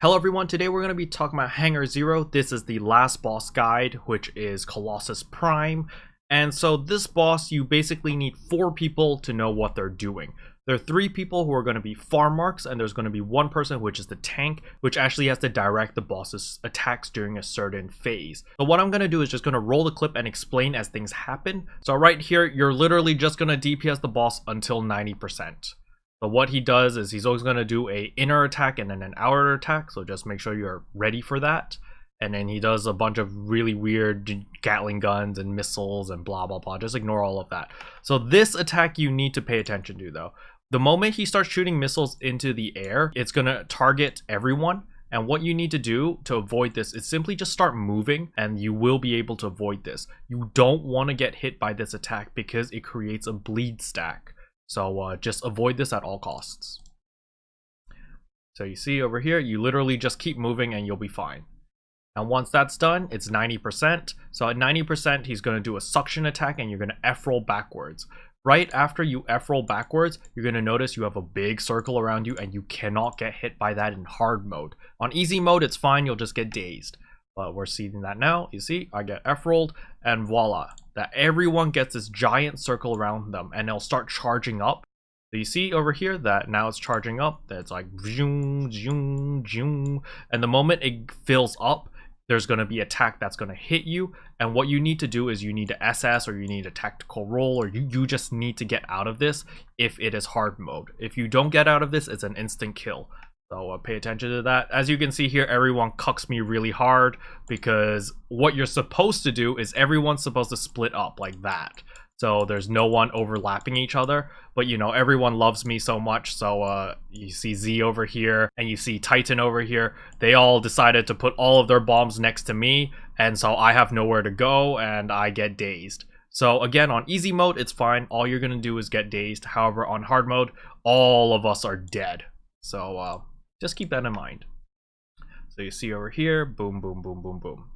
Hello everyone, today we're going to be talking about Hangar 0. This is the last boss guide, which is Colossus Prime. And so this boss, you basically need 4 people to know what they're doing. There are 3 people who are going to be farm marks, and there's going to be 1 person, which is the tank, which actually has to direct the boss's attacks during a certain phase. So what I'm going to do is just going to roll the clip and explain as things happen. So right here, you're literally just going to DPS the boss until 90%. So what he does is he's always going to do a inner attack and then an outer attack, so just make sure you're ready for that. And then he does a bunch of really weird Gatling guns and missiles and blah blah blah. Just ignore all of that. So this attack you need to pay attention to though. The moment he starts shooting missiles into the air, it's going to target everyone. And what you need to do to avoid this is simply just start moving, and you will be able to avoid this. You don't want to get hit by this attack because it creates a bleed stack. So just avoid this at all costs. So you see over here, you literally just keep moving and you'll be fine. And once that's done, it's 90%. So at 90%, he's going to do a suction attack and you're going to F-roll backwards. Right after you F-roll backwards, you're going to notice you have a big circle around you and you cannot get hit by that in hard mode. On easy mode, it's fine, you'll just get dazed. But we're seeing that now. You see, I get F-rolled and voila. That everyone gets this giant circle around them and they'll start charging up. So you see over here that now it's charging up. That's like zoom, zoom, zoom. And the moment it fills up, there's going to be attack that's going to hit you. And what you need to do is you need to SS or you need a tactical roll, or you just need to get out of this if it is hard mode. If you don't get out of this, it's an instant kill. So pay attention to that. As you can see here, everyone cucks me really hard because what you're supposed to do is everyone's supposed to split up like that. So there's no one overlapping each other, but you know, everyone loves me so much. So you see Z over here and you see Titan over here. They all decided to put all of their bombs next to me. And so I have nowhere to go and I get dazed. So again, on easy mode, it's fine. All you're going to do is get dazed. However, on hard mode, all of us are dead. So just keep that in mind. So you see over here, boom, boom, boom, boom, boom.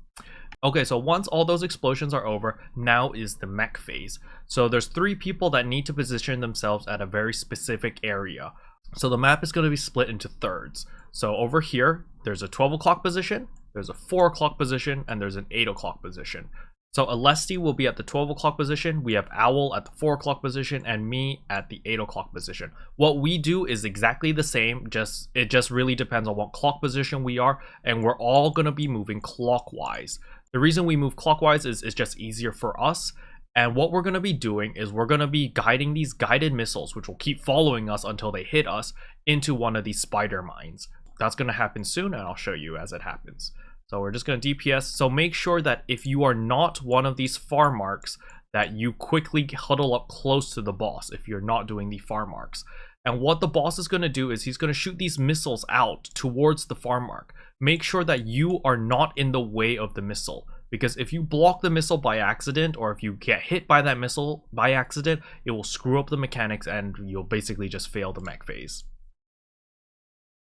Okay, so once all those explosions are over, now is the mech phase. So there's 3 people that need to position themselves at a very specific area. So the map is going to be split into thirds. So over here, there's a 12 o'clock position, there's a 4 o'clock position, and there's an 8 o'clock position. So Alesti will be at the 12 o'clock position, we have Owl at the 4 o'clock position, and me at the 8 o'clock position. What we do is exactly the same, it just really depends on what clock position we are, and we're all going to be moving clockwise. The reason we move clockwise is it's just easier for us, and what we're going to be doing is we're going to be guiding these guided missiles, which will keep following us until they hit us, into one of these spider mines. That's going to happen soon, and I'll show you as it happens. So we're just going to DPS. So make sure that if you are not one of these farm marks, that you quickly huddle up close to the boss if you're not doing the farm marks. And what the boss is going to do is he's going to shoot these missiles out towards the farm mark. Make sure that you are not in the way of the missile, because if you block the missile by accident, or if you get hit by that missile by accident, it will screw up the mechanics and you'll basically just fail the mech phase.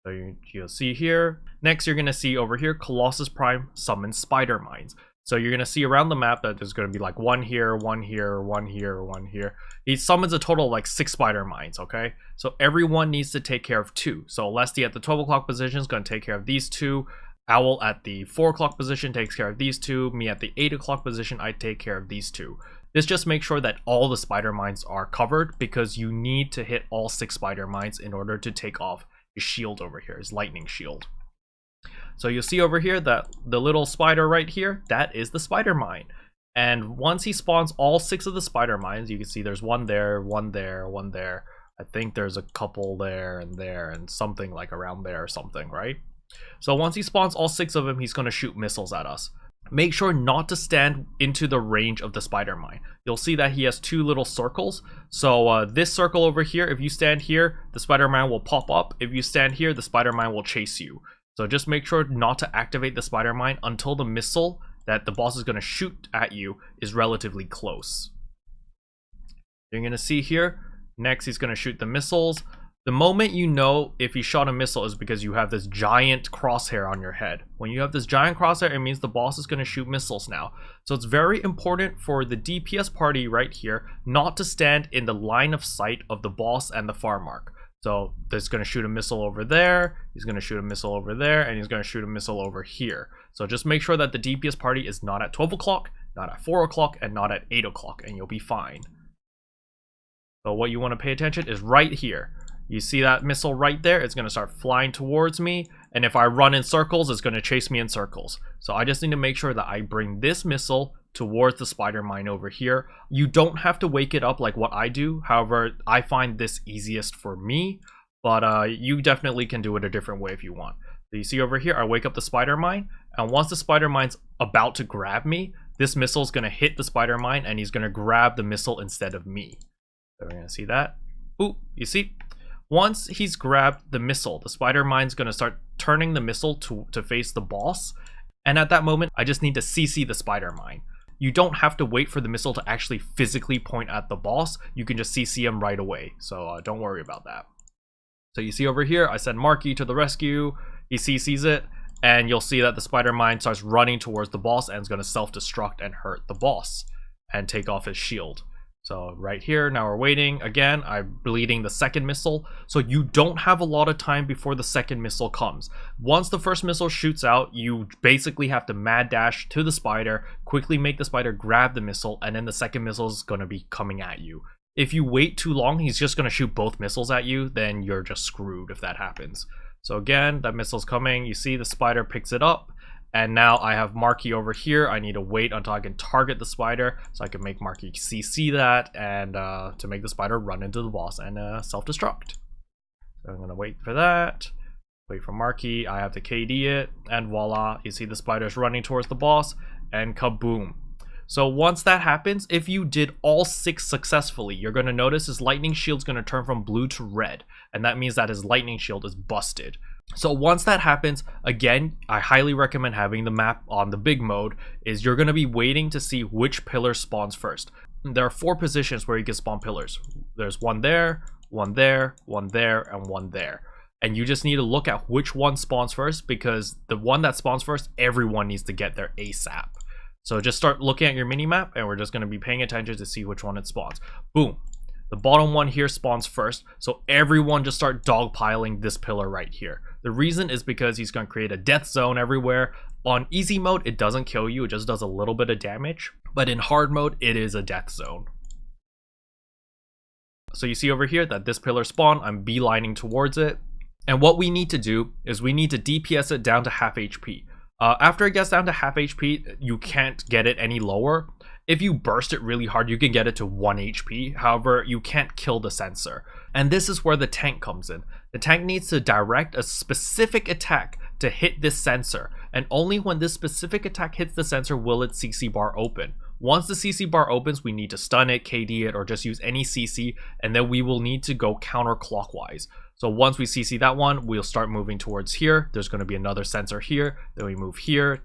So you'll see here. Next, you're going to see over here, Colossus Prime summons spider mines. So you're going to see around the map that there's going to be like one here, one here, one here, one here. He summons a total of like 6 spider mines, okay? So everyone needs to take care of 2. So Lesty at the 12 o'clock position is going to take care of these 2. Owl at the 4 o'clock position takes care of these 2. Me at the 8 o'clock position, I take care of these 2. This just makes sure that all the spider mines are covered, because you need to hit all 6 spider mines in order to take off his shield over here, his lightning shield. So you'll see over here that the little spider right here, that is the spider mine. And once he spawns all 6 of the spider mines, you can see there's one there, one there, one there. I think there's a couple there, and something like around there or something, right? So once he spawns all 6 of them, he's going to shoot missiles at us. Make sure not to stand into the range of the spider mine. You'll see that he has 2 little circles. So this circle over here, if you stand here, the spider mine will pop up. If you stand here, the spider mine will chase you. So just make sure not to activate the spider mine until the missile that the boss is going to shoot at you is relatively close. You're going to see here, next he's going to shoot the missiles. The moment you know if he shot a missile is because you have this giant crosshair on your head. When you have this giant crosshair, it means the boss is going to shoot missiles now. So it's very important for the DPS party right here not to stand in the line of sight of the boss and the far mark. So there's going to shoot a missile over there, he's going to shoot a missile over there, and he's going to shoot a missile over here. So just make sure that the DPS party is not at 12 o'clock, not at 4 o'clock, and not at 8 o'clock, and you'll be fine. So what you want to pay attention is right here. You see that missile right there? It's going to start flying towards me. And if I run in circles, it's going to chase me in circles. So I just need to make sure that I bring this missile towards the spider mine over here. You don't have to wake it up like what I do. However, I find this easiest for me. But you definitely can do it a different way if you want. So you see over here, I wake up the spider mine. And once the spider mine's about to grab me, this missile is going to hit the spider mine. And he's going to grab the missile instead of me. So we're going to see that. Ooh, you see? Once he's grabbed the missile, the spider mine's going to start turning the missile to face the boss. And at that moment, I just need to CC the spider mine. You don't have to wait for the missile to actually physically point at the boss. You can just CC him right away. So don't worry about that. So you see over here, I send Marky to the rescue. He CCs it. And you'll see that the spider mine starts running towards the boss and is going to self-destruct and hurt the boss and take off his shield. So right here, now we're waiting. Again, I'm bleeding the second missile. So you don't have a lot of time before the second missile comes. Once the first missile shoots out, you basically have to mad dash to the spider, quickly make the spider grab the missile, and then the second missile is going to be coming at you. If you wait too long, he's just going to shoot both missiles at you, then you're just screwed if that happens. So again, that missile's coming. You see the spider picks it up. And now I have Marky over here. I need to wait until I can target the spider so I can make Marky CC that and to make the spider run into the boss and self-destruct. So I'm going to wait for that. Wait for Marky. I have to KD it. And voila, you see the spider's running towards the boss and kaboom. So once that happens, if you did all 6 successfully, you're going to notice his lightning shield's going to turn from blue to red. And that means that his lightning shield is busted. So once that happens, again, I highly recommend having the map on the big mode, is you're going to be waiting to see which pillar spawns first. There are 4 positions where you can spawn pillars. There's one there, one there, one there, and one there. And you just need to look at which one spawns first, because the one that spawns first, everyone needs to get there ASAP. So just start looking at your minimap, and we're just going to be paying attention to see which one it spawns. Boom. The bottom one here spawns first, so everyone just start dogpiling this pillar right here. The reason is because he's going to create a death zone everywhere. On easy mode, it doesn't kill you, it just does a little bit of damage. But in hard mode, it is a death zone. So you see over here that this pillar spawned, I'm beelining towards it. And what we need to do is we need to DPS it down to half HP. After it gets down to half HP, you can't get it any lower. If you burst it really hard, you can get it to 1 HP. However, you can't kill the sensor. And this is where the tank comes in. The tank needs to direct a specific attack to hit this sensor. And only when this specific attack hits the sensor will its CC bar open. Once the CC bar opens, we need to stun it, KD it, or just use any CC. And then we will need to go counterclockwise. So once we CC that one, we'll start moving towards here. There's going to be another sensor here. Then we move here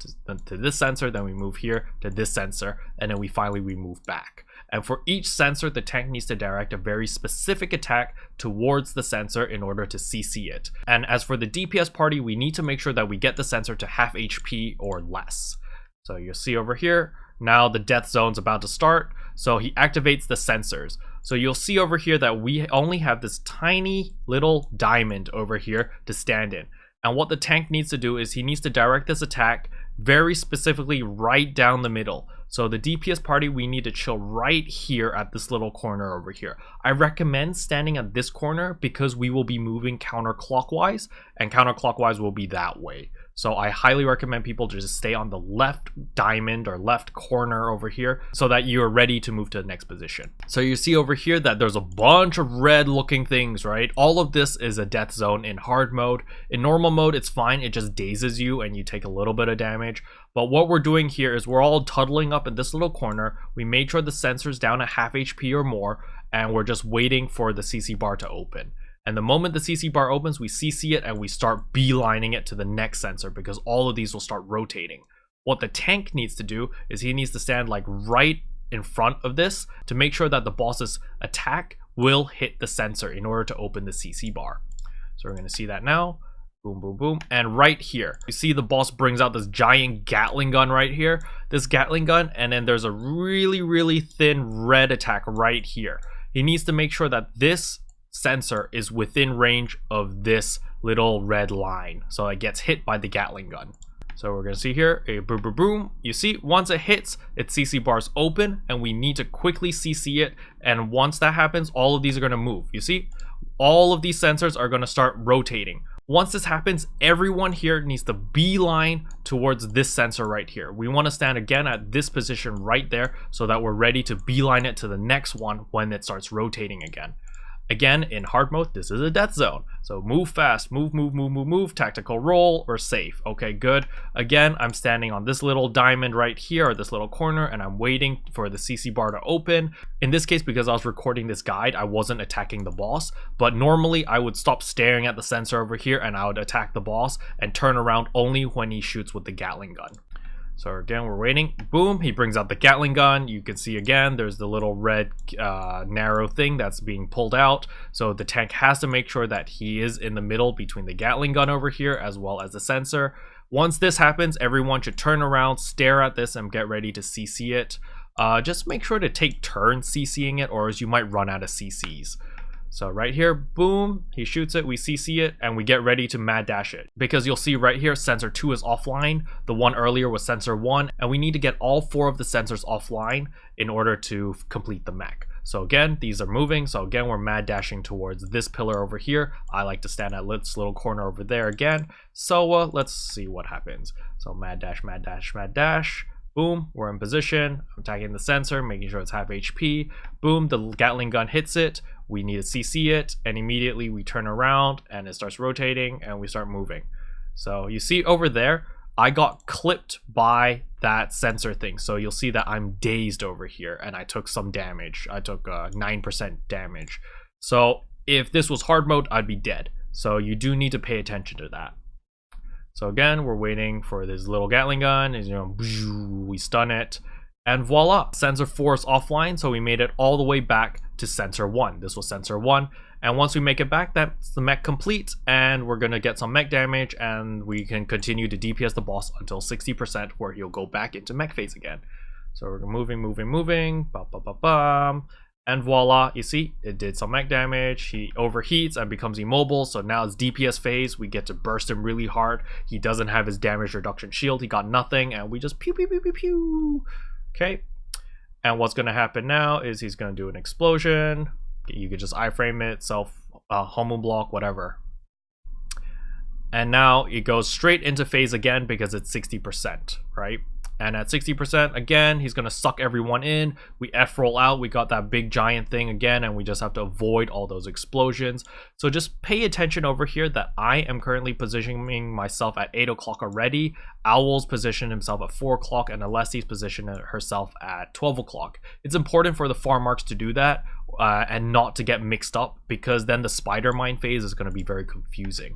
to this sensor. Then we move here to this sensor. And then we finally move back. And for each sensor, the tank needs to direct a very specific attack towards the sensor in order to CC it. And as for the DPS party, we need to make sure that we get the sensor to half HP or less. So you'll see over here, now the death zone's about to start. So he activates the sensors. So you'll see over here that we only have this tiny little diamond over here to stand in. And what the tank needs to do is he needs to direct this attack very specifically right down the middle. So the DPS party, we need to chill right here at this little corner over here. I recommend standing at this corner because we will be moving counterclockwise, and counterclockwise will be that way. So I highly recommend people to just stay on the left diamond or left corner over here so that you're ready to move to the next position. So you see over here that there's a bunch of red looking things, right? All of this is a death zone in hard mode. In normal mode, it's fine. It just dazes you and you take a little bit of damage. But what we're doing here is we're all huddling up in this little corner. We made sure the sensor's down at half HP or more, and we're just waiting for the CC bar to open. And the moment the CC bar opens, we CC it and we start beelining it to the next sensor because all of these will start rotating. What the tank needs to do is he needs to stand like right in front of this to make sure that the boss's attack will hit the sensor in order to open the CC bar. So we're going to see that now. Boom, boom, boom. And right here, you see the boss brings out this giant Gatling gun right here. This Gatling gun, and then there's a really, really thin red attack right here. He needs to make sure that this sensor is within range of this little red line, so it gets hit by the Gatling gun. So we're gonna see here, a boom, boom, boom. You see, once it hits, its CC bar's open, and we need to quickly CC it. And once that happens, all of these are gonna move. You see, all of these sensors are gonna start rotating. Once this happens, everyone here needs to beeline towards this sensor right here. We want to stand again at this position right there so that we're ready to beeline it to the next one when it starts rotating again. Again, in hard mode, this is a death zone. So move fast, move, move, move, move, move, tactical roll, or safe. Okay, good. Again, I'm standing on this little diamond right here, or this little corner, and I'm waiting for the CC bar to open. In this case, because I was recording this guide, I wasn't attacking the boss, but normally I would stop staring at the sensor over here and I would attack the boss and turn around only when he shoots with the Gatling gun. So again, we're waiting. Boom, he brings out the Gatling gun. You can see again, there's the little red narrow thing that's being pulled out. So the tank has to make sure that he is in the middle between the Gatling gun over here as well as the sensor. Once this happens, everyone should turn around, stare at this, and get ready to CC it. Just make sure to take turns CCing it, or else you might run out of CCs. So right here, boom, he shoots it, we CC it, and we get ready to mad dash it. Because you'll see right here, sensor 2 is offline, the one earlier was sensor 1, and we need to get all 4 of the sensors offline in order to complete the mech. So again, these are moving, so again, we're mad dashing towards this pillar over here. I like to stand at this little corner over there again. So let's see what happens. So mad dash, mad dash, mad dash. Boom, we're in position. I'm tagging the sensor, making sure it's half HP. Boom, the Gatling gun hits it. We need to CC it, and immediately we turn around and it starts rotating and we start moving. So you see over there, I got clipped by that sensor thing. So you'll see that I'm dazed over here and I took some damage. I took 9% damage. So if this was hard mode, I'd be dead. So you do need to pay attention to that. So again, we're waiting for this little Gatling gun. Is, you know, we stun it, and voila, sensor 4 is offline. So we made it all the way back to sensor 1. This was sensor 1, and once we make it back, that's the mech complete, and we're gonna get some mech damage, and we can continue to DPS the boss until 60%, where he'll go back into mech phase again. So we're moving, moving, moving, bum, bum, bum, bum. And voila, you see, it did some mech damage. He overheats and becomes immobile, so now it's DPS phase. We get to burst him really hard. He doesn't have his damage reduction shield. He got nothing, and we just pew, pew, pew, pew, pew. Okay, and what's going to happen now is he's going to do an explosion. You could just iframe it, self, homo block, whatever. And now it goes straight into phase again because it's 60%, right? And at 60%, again, he's going to suck everyone in. We F-roll out. We got that big giant thing again, and we just have to avoid all those explosions. So just pay attention over here that I am currently positioning myself at 8 o'clock already. Owl's positioned himself at 4 o'clock, and Alessi's positioned herself at 12 o'clock. It's important for the farm marks to do that and not to get mixed up, because then the spider mine phase is going to be very confusing.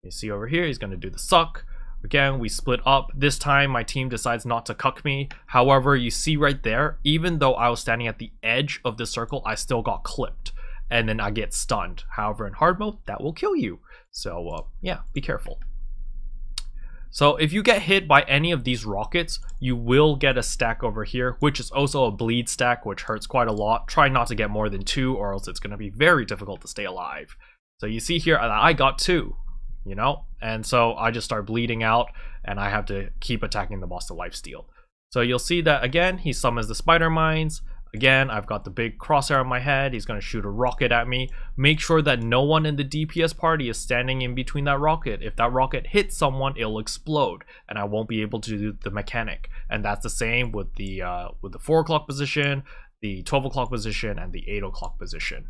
You see over here, he's going to do the suck. Again, we split up. This time, my team decides not to cuck me. However, you see right there, even though I was standing at the edge of the circle, I still got clipped. And then I get stunned. However, in hard mode, that will kill you. So, yeah, be careful. So, if you get hit by any of these rockets, you will get a stack over here, which is also a bleed stack, which hurts quite a lot. Try not to get more than 2, or else it's going to be very difficult to stay alive. So, you see here, I got 2. You know, and so I just start bleeding out, and I have to keep attacking the boss to lifesteal. So you'll see that again, he summons the spider mines. Again, I've got the big crosshair on my head. He's going to shoot a rocket at me. Make sure that no one in the DPS party is standing in between that rocket. If that rocket hits someone, it'll explode, and I won't be able to do the mechanic. And that's the same with the 4 o'clock position, the 12 o'clock position, and the 8 o'clock position.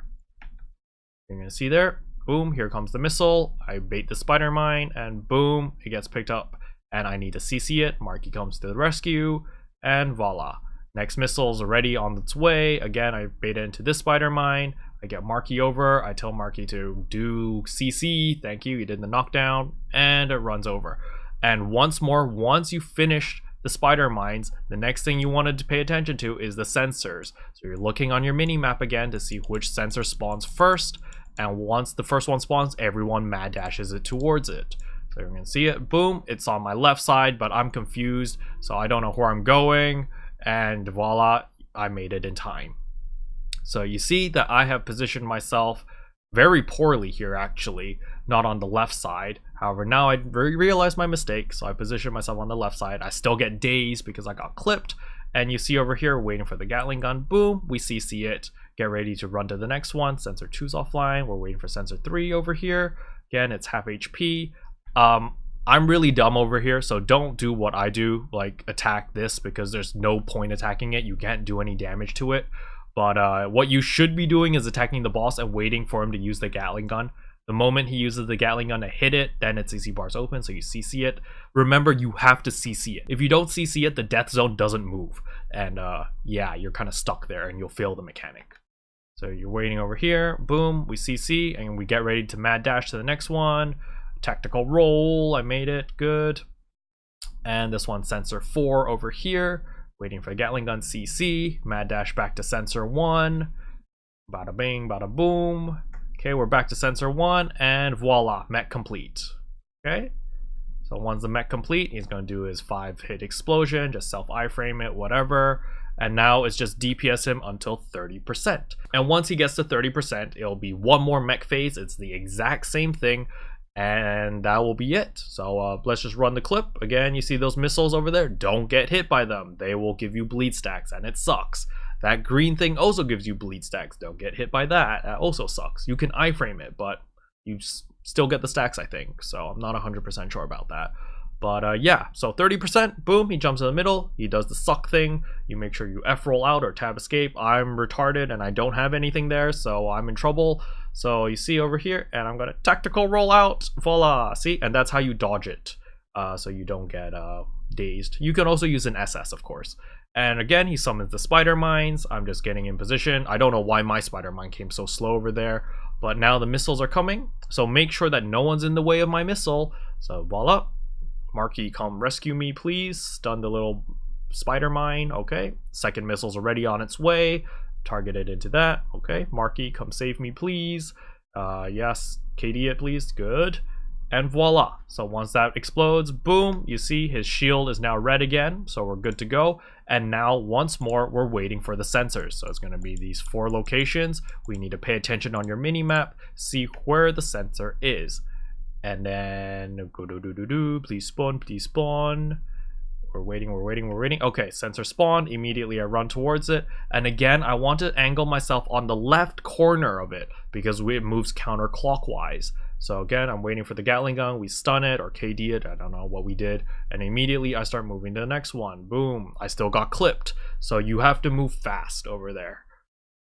You're going to see there. Boom, here comes the missile. I bait the spider mine, and boom, it gets picked up. And I need to CC it. Marky comes to the rescue, and voila. Next missile is already on its way. Again, I bait it into this spider mine. I get Marky over. I tell Marky to do CC. Thank you, he did the knockdown, and it runs over. And once more, once you finish the spider mines, the next thing you wanted to pay attention to is the sensors. So you're looking on your mini map again to see which sensor spawns first, and once the first one spawns, everyone mad dashes it towards it. So you're gonna see it, boom, it's on my left side, but I'm confused, so I don't know where I'm going, and voila, I made it in time. So you see that I have positioned myself very poorly here, actually, not on the left side. However, now I realized my mistake, so I positioned myself on the left side. I still get dazed because I got clipped, and you see over here, waiting for the Gatling gun, boom, we CC it. Get ready to run to the next one. Sensor 2's offline. We're waiting for sensor 3 over here. Again, it's half HP. I'm really dumb over here, so don't do what I do, like attack this, because there's no point attacking it. You can't do any damage to it. But what you should be doing is attacking the boss and waiting for him to use the Gatling gun. The moment he uses the Gatling gun to hit it, then its CC bar's open, so you CC it. Remember, you have to CC it. If you don't CC it, the death zone doesn't move. And yeah, you're kind of stuck there and you'll fail the mechanic. So you're waiting over here, boom, we CC, and we get ready to mad dash to the next one. Tactical roll, I made it, good. And this one, sensor 4 over here. Waiting for the Gatling gun, CC, mad dash back to sensor 1. Bada bing, bada boom. Okay, we're back to sensor 1, and voila, mech complete. Okay, so once the mech complete, he's gonna do his 5-hit explosion, just self iframe it, whatever. And now it's just DPS him until 30%. And once he gets to 30%, it'll be one more mech phase. It's the exact same thing, and that will be it. So let's just run the clip. Again, you see those missiles over there? Don't get hit by them. They will give you bleed stacks, and it sucks. That green thing also gives you bleed stacks. Don't get hit by that. That also sucks. You can iframe it, but you still get the stacks, I think. So I'm not 100% sure about that. But yeah, so 30%, boom, he jumps in the middle, he does the suck thing, you make sure you F roll out or tab escape. I'm retarded and I don't have anything there, so I'm in trouble. So you see over here, and I'm gonna tactical roll out, voila, see, and that's how you dodge it, so you don't get dazed. You can also use an SS, of course. And again, he summons the spider mines. I'm just getting in position. I don't know why my spider mine came so slow over there, but now the missiles are coming, so make sure that no one's in the way of my missile. So voila. Marky, come rescue me, please. Stun the little spider mine. Okay. Second missile's already on its way. Targeted into that. Okay. Marky, come save me, please. Yes. KD it, please. Good. And voila. So once that explodes, boom, you see his shield is now red again. So we're good to go. And now, once more, we're waiting for the sensors. So it's going to be these 4 locations. We need to pay attention on your mini map. See where the sensor is. And then go do, please spawn, please spawn. We're waiting. Okay, sensor spawned. Immediately I run towards it. And again, I want to angle myself on the left corner of it because it moves counterclockwise. So again, I'm waiting for the Gatling gun. We stun it or KD it. I don't know what we did. And immediately I start moving to the next one. Boom. I still got clipped. So you have to move fast over there.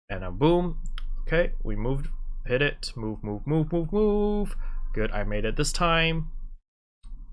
And then boom. Okay, we moved. Hit it. Move. Good, I made it this time.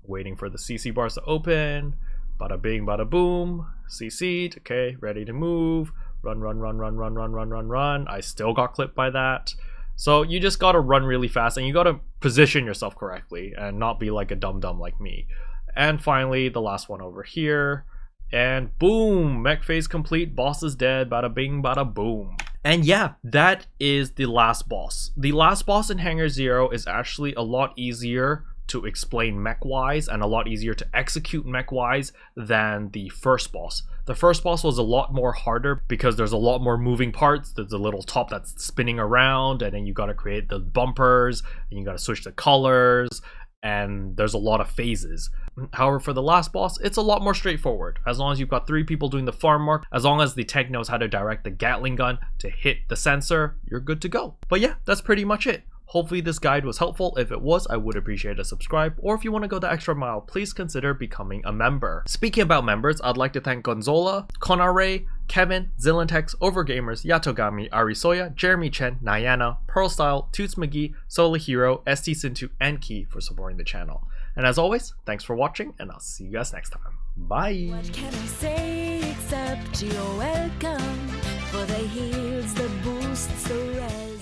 Waiting for the CC bars to open. Bada bing, bada boom. CC'd. Okay, ready to move. Run. I still got clipped by that. So you just gotta run really fast and you gotta position yourself correctly and not be like a dum-dum like me. And finally, the last one over here. And boom, mech phase complete. Boss is dead. Bada bing, bada boom. And yeah, that is the last boss. The last boss in Hangar 0 is actually a lot easier to explain mech-wise and a lot easier to execute mech-wise than the first boss. The first boss was a lot more harder because there's a lot more moving parts. There's a little top that's spinning around, and then you gotta create the bumpers, and you gotta switch the colors, and there's a lot of phases. However, for the last boss, it's a lot more straightforward. As long as you've got 3 people doing the farm work, as long as the tank knows how to direct the Gatling gun to hit the sensor, you're good to go. But yeah, that's pretty much it. Hopefully this guide was helpful. If it was, I would appreciate a subscribe, or if you want to go the extra mile, please consider becoming a member. Speaking about members, I'd like to thank Gonzola, Konare, Kevin, Zilantex, Overgamers, Yatogami, Arisoya, Jeremy Chen, Nyana, Pearlstyle, Toots McGee, Sola Hero, ST Sintu, and Key for supporting the channel. And as always, thanks for watching, and I'll see you guys next time. Bye! What can I say except you're welcome for the heals, the boosts, the rest.